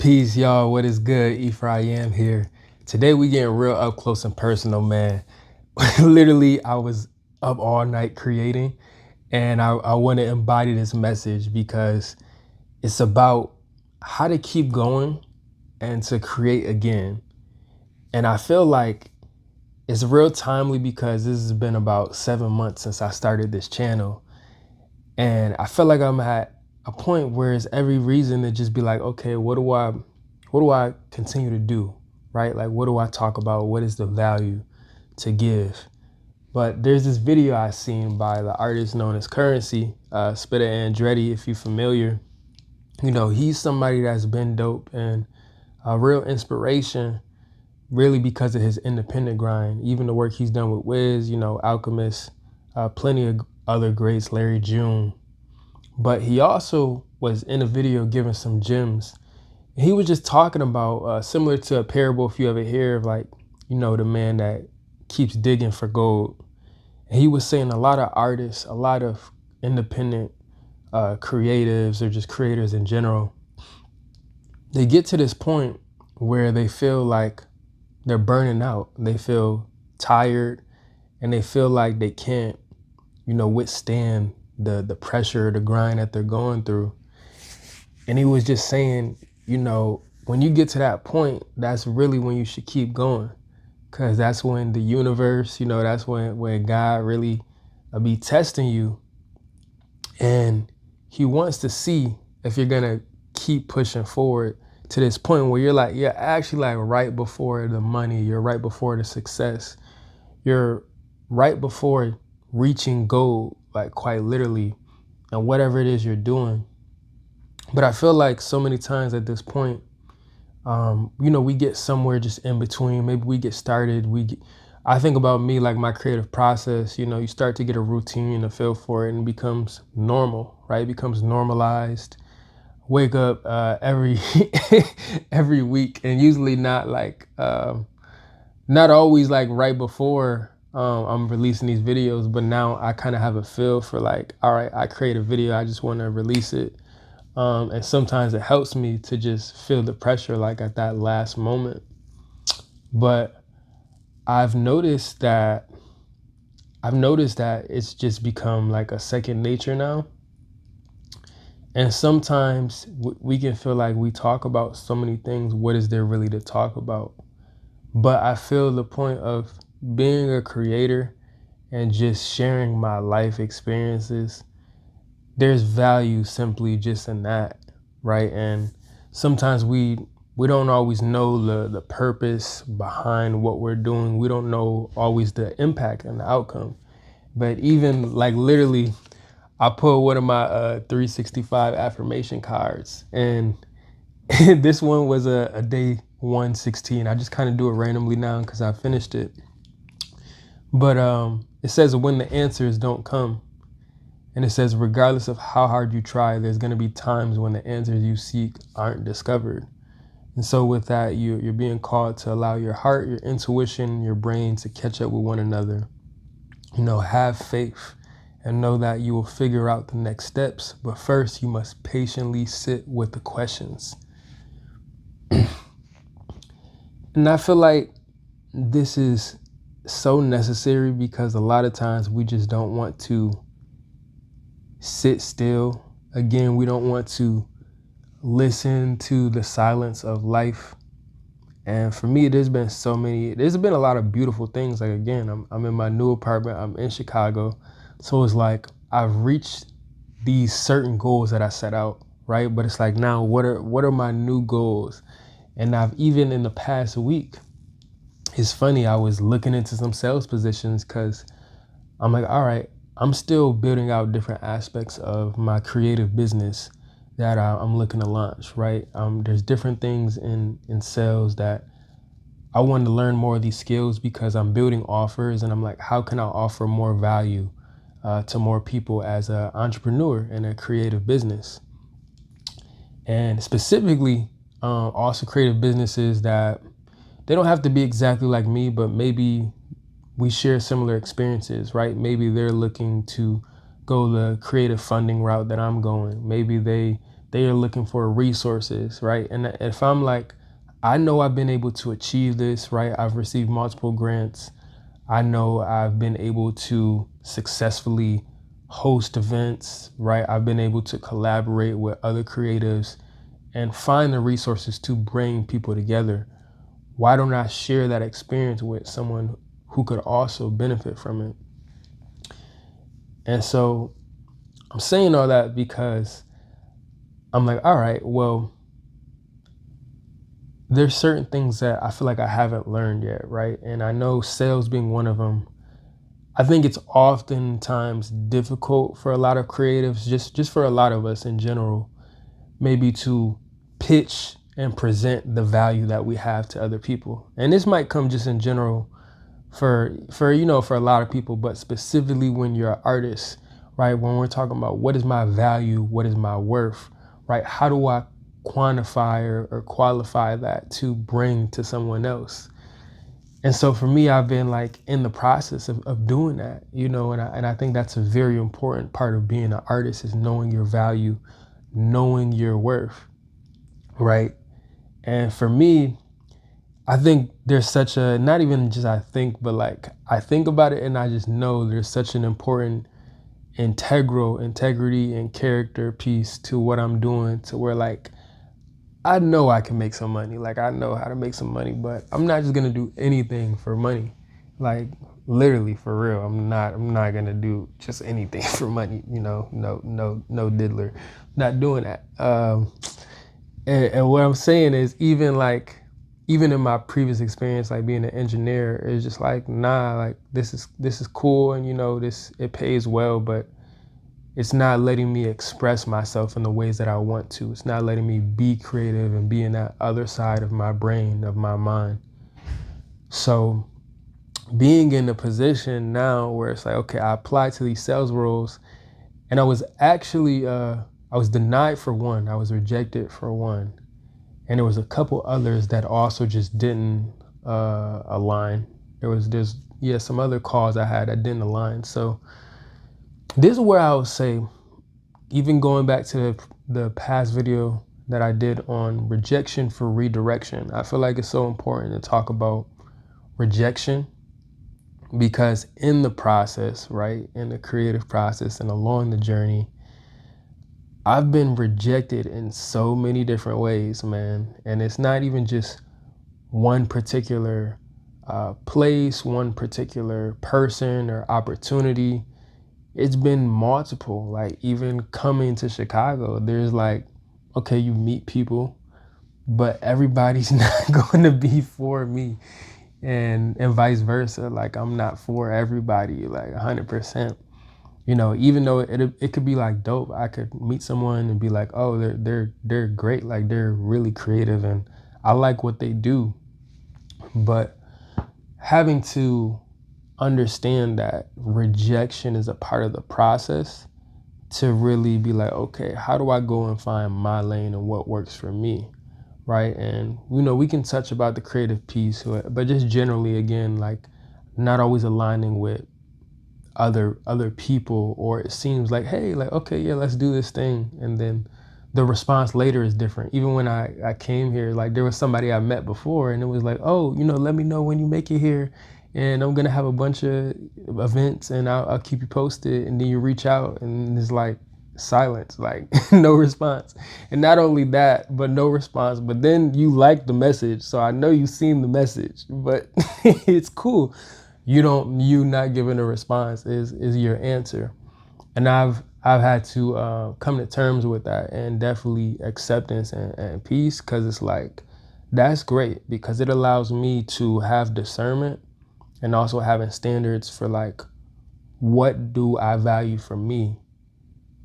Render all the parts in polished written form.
Peace, y'all. What is good? Ephraim here. Today we getting real up close and personal, man. Literally, I was up all night creating, and I want to embody this message because it's about how to keep going and to create again. And I feel like it's real timely because this has been about 7 months since I started this channel. And I feel like I'm at a point where it's every reason to just be like, okay, what do I continue to do, right? Like, what do I talk about? What is the value to give? But there's this video I seen by the artist known as Currency, Spitta Andretti, if you're familiar. You know, he's somebody that's been dope and a real inspiration, really because of his independent grind. Even the work he's done with Wiz, you know, Alchemist, plenty of other greats, Larry June. But he also was in a video giving some gems. He was just talking about, similar to a parable, if you ever hear of, like, you know, the man that keeps digging for gold. And he was saying a lot of artists, a lot of independent creatives, or just creators in general, they get to this point where they feel like they're burning out. They feel tired, and they feel like they can't, you know, withstand the pressure, the grind that they're going through. And he was just saying, you know, when you get to that point, that's really when you should keep going, because that's when the universe, you know, that's when God really be testing you, and he wants to see if you're gonna keep pushing forward to this point where you're actually like right before the money, you're right before the success, you're right before reaching gold, like quite literally, and whatever it is you're doing. But I feel like so many times at this point, you know, we get somewhere just in between. Maybe we get started. I think about me, like my creative process, you know, you start to get a routine, a feel for it, and it becomes normal, right? It becomes normalized. Wake up every every week, and usually not like not always like right before I'm releasing these videos, but now I kind of have a feel for like, all right, I create a video, I just want to release it. And sometimes it helps me to just feel the pressure like at that last moment. But I've noticed that it's just become like a second nature now. And sometimes we can feel like we talk about so many things. What is there really to talk about? But I feel the point of being a creator and just sharing my life experiences, there's value simply just in that, right? And sometimes we don't always know the purpose behind what we're doing. We don't know always the impact and the outcome. But even like literally, I put one of my 365 affirmation cards, and this one was a day 116. I just kind of do it randomly now because I finished it. But it says, when the answers don't come. And it says, regardless of how hard you try, there's going to be times when the answers you seek aren't discovered. And so with that, you're being called to allow your heart, your intuition, your brain to catch up with one another. You know, have faith and know that you will figure out the next steps. But first, you must patiently sit with the questions. And I feel like this is so necessary because a lot of times we just don't want to sit still. Again, we don't want to listen to the silence of life. And for me, there's been a lot of beautiful things. Like, again, I'm in my new apartment, I'm in Chicago. So it's like I've reached these certain goals that I set out, right? But it's like, now what are my new goals? And I've, even in the past week, it's funny, I was looking into some sales positions because I'm like, all right, I'm still building out different aspects of my creative business that I'm looking to launch, right? There's different things in sales that I wanted to learn more of these skills because I'm building offers, and I'm like, how can I offer more value to more people as an entrepreneur in a creative business? And specifically, also creative businesses that they don't have to be exactly like me, but maybe we share similar experiences, right? Maybe they're looking to go the creative funding route that I'm going. Maybe they they are looking for resources, right? And if I'm like, I know I've been able to achieve this, right? I've received multiple grants. I know I've been able to successfully host events, right? I've been able to collaborate with other creatives and find the resources to bring people together. Why don't I share that experience with someone who could also benefit from it? And so I'm saying all that because I'm like, all right, well, there's certain things that I feel like I haven't learned yet, right? And I know sales being one of them. I think it's oftentimes difficult for a lot of creatives, just for a lot of us in general, maybe to pitch and present the value that we have to other people. And this might come just in general for for a lot of people, but specifically when you're an artist, right? When we're talking about what is my value, what is my worth, right? How do I quantify or qualify that to bring to someone else? And so for me, I've been like in the process of doing that, and I think that's a very important part of being an artist is knowing your value, knowing your worth, right? And for me, I think there's such a, not even just I think, but like I think about it and I just know there's such an important integrity and character piece to what I'm doing, to where like I know I can make some money. Like I know how to make some money, but I'm not just gonna do anything for money. Like literally for real. I'm not gonna do just anything for money, no diddler. Not doing that. And what I'm saying is even in my previous experience, like being an engineer, it's just like, nah, like this is cool and it pays well, but it's not letting me express myself in the ways that I want to. It's not letting me be creative and be in that other side of my brain, of my mind. So being in a position now where it's like, okay, I applied to these sales roles and I was actually, I was denied for one, I was rejected for one. And there was a couple others that also just didn't align. There's some other calls I had that didn't align. So this is where I would say, even going back to the past video that I did on rejection for redirection, I feel like it's so important to talk about rejection because in the process, right, in the creative process and along the journey, I've been rejected in so many different ways, man. And it's not even just one particular place, one particular person or opportunity. It's been multiple. Like even coming to Chicago, there's like, okay, you meet people, but everybody's not going to be for me, and vice versa. Like I'm not for everybody, like 100%. Even though it could be like dope, I could meet someone and be like, oh, they're great, like they're really creative and I like what they do, but having to understand that rejection is a part of the process to really be like, okay, how do I go and find my lane and what works for me, right? And we can touch about the creative piece, but just generally, again, like not always aligning with other people, or it seems like, hey, like, okay, yeah, let's do this thing, and then the response later is different. Even when I came here, like there was somebody I met before and it was like, oh, let me know when you make it here and I'm gonna have a bunch of events and I'll keep you posted, and then you reach out and it's like silence, like no response. And not only that, but no response, but then you like the message, so I know you seen the message, but it's cool. You not giving a response is your answer. And I've had to come to terms with that, and definitely acceptance and peace, because it's like, that's great because it allows me to have discernment and also having standards for like, what do I value from me,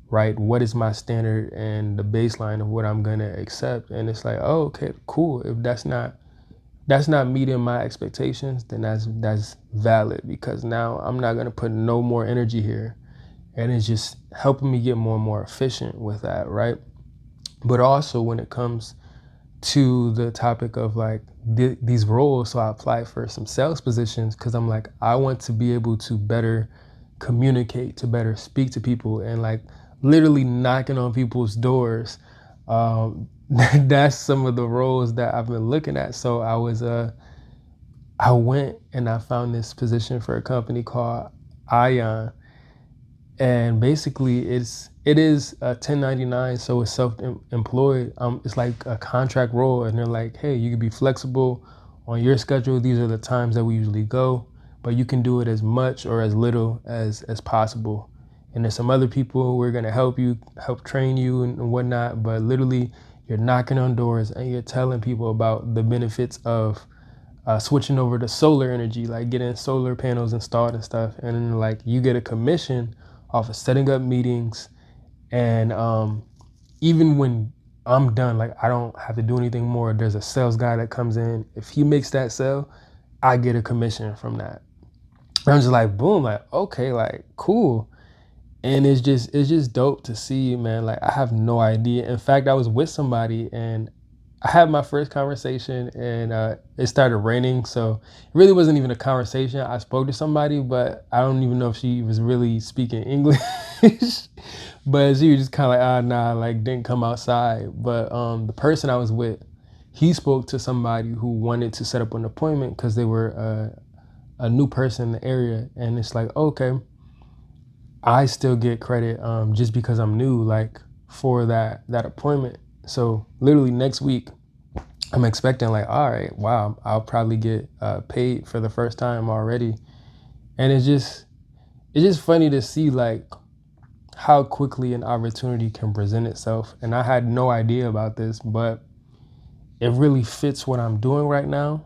right? What is my standard and the baseline of what I'm gonna accept? And it's like, oh, okay, cool. If that's not meeting my expectations, then that's valid, because now I'm not gonna put no more energy here. And it's just helping me get more and more efficient with that, right? But also when it comes to the topic of like these roles, so I applied for some sales positions because I'm like, I want to be able to better communicate, to better speak to people, and like literally knocking on people's doors That's some of the roles that I've been looking at. So I went and I found this position for a company called Ion, and basically it is a 1099, so it's self-employed. It's like a contract role, and they're like, hey, you can be flexible on your schedule. These are the times that we usually go, but you can do it as much or as little as possible. And there's some other people who are going to help train you and whatnot, but literally you're knocking on doors and you're telling people about the benefits of switching over to solar energy, like getting solar panels installed and stuff. And then like you get a commission off of setting up meetings. And even when I'm done, like I don't have to do anything more. There's a sales guy that comes in. If he makes that sale, I get a commission from that. And I'm just like, boom, like, okay, like cool. And it's just dope to see, man. Like I have no idea. In fact, I was with somebody and I had my first conversation and it started raining. So it really wasn't even a conversation. I spoke to somebody, but I don't even know if she was really speaking English. But she was just kind of like, nah, like didn't come outside. But the person I was with, he spoke to somebody who wanted to set up an appointment because they were a new person in the area. And it's like, okay, I still get credit just because I'm new, like for that appointment. So literally next week, I'm expecting like, all right, wow, I'll probably get paid for the first time already. And it's just funny to see like how quickly an opportunity can present itself. And I had no idea about this, but it really fits what I'm doing right now.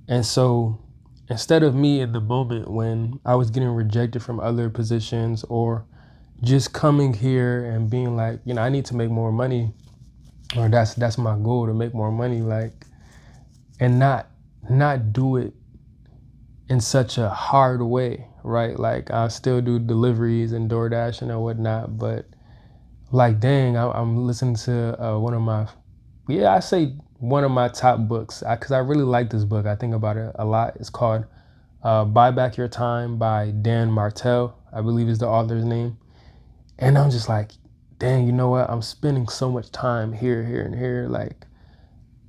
And so instead of me at the moment when I was getting rejected from other positions or just coming here and being like, I need to make more money, or that's my goal, to make more money, like, and not do it in such a hard way, right? Like I still do deliveries and DoorDash and whatnot, but like, dang, I'm listening to I say one of my top books, because I really like this book. I think about it a lot. It's called Buy Back Your Time by Dan Martell, I believe is the author's name. And I'm just like, dang, you know what? I'm spending so much time here, and here. Like,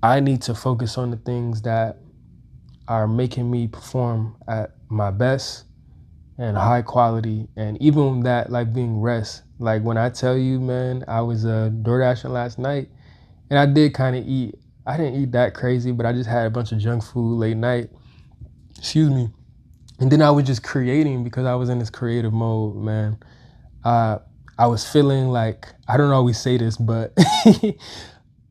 I need to focus on the things that are making me perform at my best and high quality. And even that, like being rest. Like when I tell you, man, I was door dashing last night and I did kind of eat. I didn't eat that crazy, but I just had a bunch of junk food late night. Excuse me. And then I was just creating because I was in this creative mode, man. Uh, I was feeling like, I don't always say this, but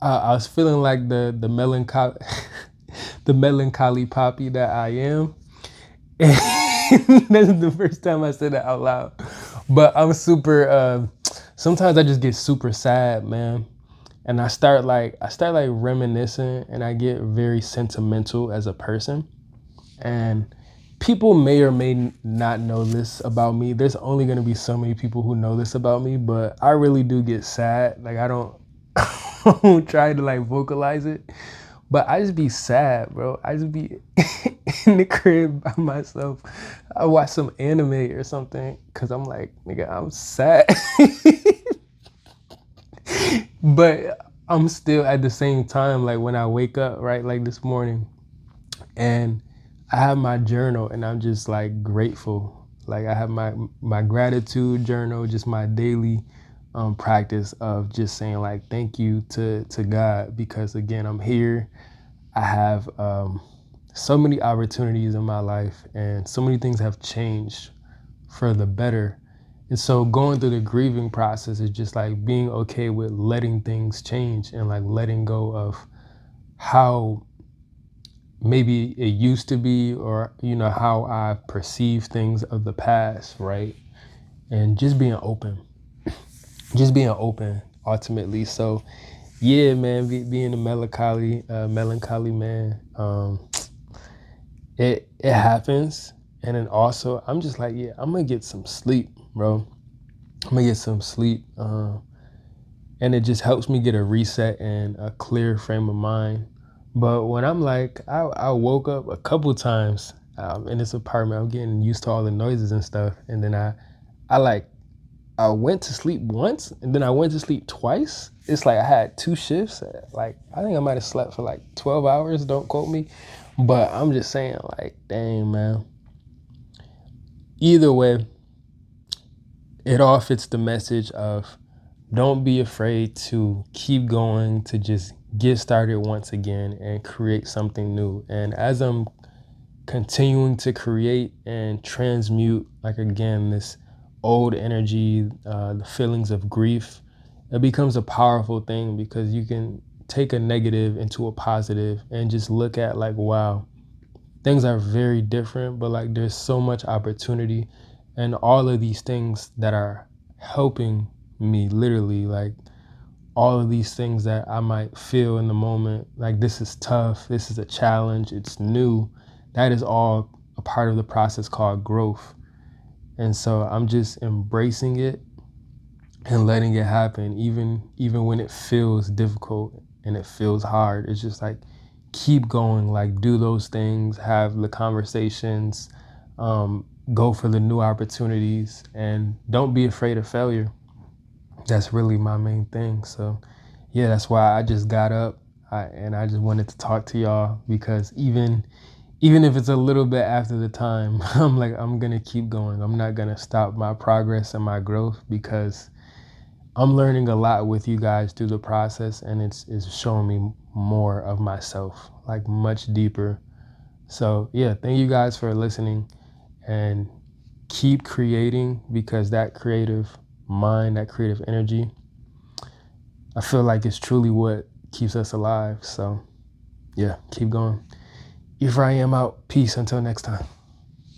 I was feeling like the melancholy, the melancholy poppy that I am. And that's the first time I said that out loud. But I'm super. Sometimes I just get super sad, man, and I start like reminiscing, and I get very sentimental as a person. And people may or may not know this about me. There's only gonna be so many people who know this about me, but I really do get sad. Like I don't, I don't try to like vocalize it, but I just be sad, bro. I just be in the crib by myself. I watch some anime or something because I'm like, nigga, I'm sad. But I'm still at the same time, like when I wake up, right, like this morning, and I have my journal and I'm just like grateful. Like I have my gratitude journal, just my daily practice of just saying like thank you to God, because again I'm here. I have so many opportunities in my life and so many things have changed for the better. And so going through the grieving process is just like being okay with letting things change and like letting go of how maybe it used to be, or how I perceive things of the past, right? And just being open ultimately. So yeah, man, being a melancholy man, it happens. And then also I'm just like, yeah, I'm gonna get some sleep, bro. I'm gonna get some sleep, and it just helps me get a reset and a clear frame of mind. But when I'm like, I woke up a couple times in this apartment. I'm getting used to all the noises and stuff, and then I like I went to sleep once and then I went to sleep twice. It's like I had 2 shifts. Like I think I might have slept for like 12 hours. Don't quote me. But I'm just saying, like, dang, man. Either way, it all fits the message of don't be afraid to keep going, to just get started once again and create something new. And as I'm continuing to create and transmute, like, again, this old energy, the feelings of grief, it becomes a powerful thing because you can take a negative into a positive and just look at, like, wow, things are very different, but like there's so much opportunity and all of these things that are helping me, literally, like all of these things that I might feel in the moment, like this is tough, this is a challenge, it's new. That is all a part of the process called growth. And so I'm just embracing it and letting it happen, even when it feels difficult and it feels hard. It's just like keep going, like do those things, have the conversations, go for the new opportunities, and don't be afraid of failure. That's really my main thing. So yeah, that's why I just got up, and I just wanted to talk to y'all because even if it's a little bit after the time, I'm like, I'm gonna keep going. I'm not gonna stop my progress and my growth because I'm learning a lot with you guys through the process, and it's showing me more of myself, like much deeper. So yeah, thank you guys for listening, and keep creating because that creative mind, that creative energy, I feel like it's truly what keeps us alive. So yeah, keep going. Ephraim out. Peace until next time.